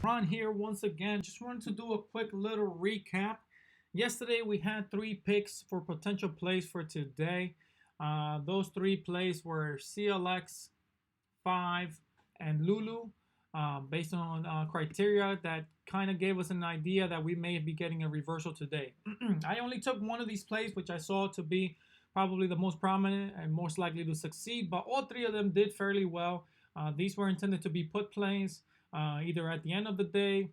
Ron here once again. Just wanted to do a quick little recap. Yesterday we had three picks for potential plays for today. Those three plays were CLX, 5, and Lulu, based on criteria that kind of gave us an idea that we may be getting a reversal today. I only took one of these plays, which I saw to be probably the most prominent and most likely to succeed, but all three of them did fairly well. These were intended to be put plays either at the end of the day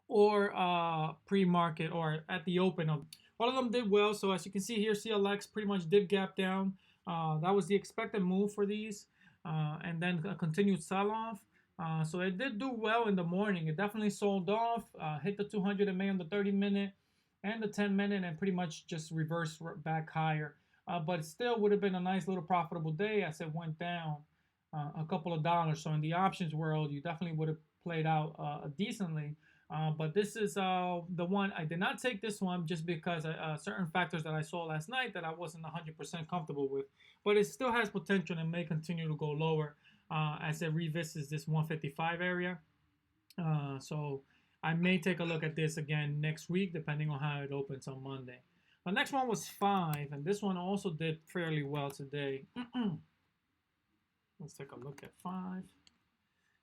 or pre-market or at the open. All of them did well. So as you can see here, CLX pretty much did gap down. That was the expected move for these, and then a continued sell-off. So it did do well in the morning. It definitely sold off, hit the 200 MA on the 30-minute and the 10-minute, and pretty much just reversed back higher. But it still would have been a nice little profitable day as it went down a couple of dollars. So in the options world, you definitely would have played out decently. But this is the one I did not take this one just because certain factors that I saw last night that I wasn't 100% comfortable with. But it still has potential and may continue to go lower as it revisits this 155 area. So I may take a look at this again next week, depending on how it opens on Monday. The next one was 5, and this one also did fairly well today. Let's take a look at 5.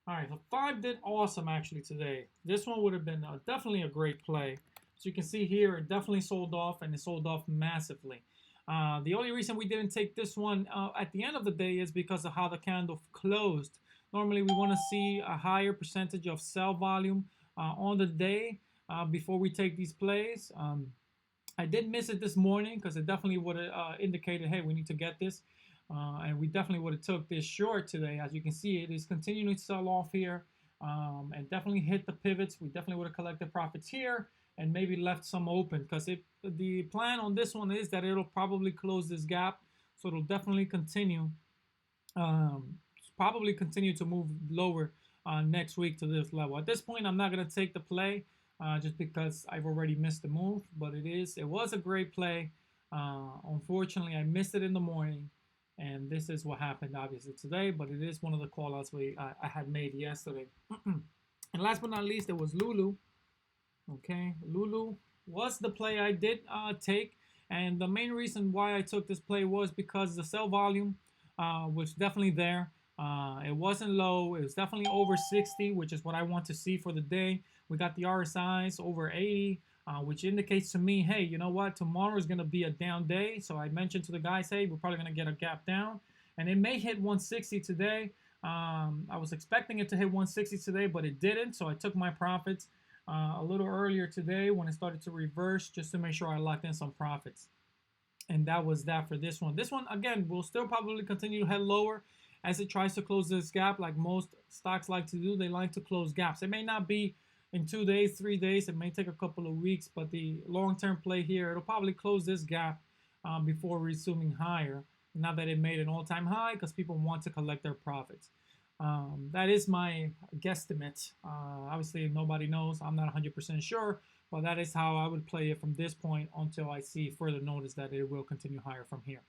All right, so 5 did awesome actually today. This one would have been definitely a great play. So you can see here, it definitely sold off, and it sold off massively. The only reason we didn't take this one at the end of the day is because of how the candle closed. Normally, we want to see a higher percentage of sell volume on the day before we take these plays. I did miss it this morning because it definitely would have indicated, hey, we need to get this. And we definitely would have took this short today. As you can see, it is continuing to sell off here and definitely hit the pivots. We definitely would have collected profits here and maybe left some open because the plan on this one is that it'll probably close this gap. So it'll definitely continue, to move lower next week to this level. At this point, I'm not going to take the play just because I've already missed the move. But it was a great play. Unfortunately, I missed it in the morning. And this is what happened, obviously, today. But it is one of the call-outs I had made yesterday. And last but not least, it was Lulu. Okay, Lulu was the play I did take. And the main reason why I took this play was because the sell volume was definitely there. It wasn't low. It was definitely over 60, which is what I want to see for the day. We got the RSIs over 80. Which indicates to me, hey, you know what? Tomorrow is going to be a down day. So I mentioned to the guys, hey, we're probably going to get a gap down. And it may hit 160 today. I was expecting it to hit 160 today, but it didn't. So I took my profits a little earlier today when it started to reverse just to make sure I locked in some profits. And that was that for this one. This one, again, will still probably continue to head lower as it tries to close this gap like most stocks like to do. They like to close gaps. It may not be in 2 days, 3 days. It may take a couple of weeks, but the long-term play here, it'll probably close this gap before resuming higher. Now that it made an all-time high because people want to collect their profits. That is my guesstimate. Obviously, nobody knows. I'm not 100% sure, but that is how I would play it from this point until I see further notice that it will continue higher from here.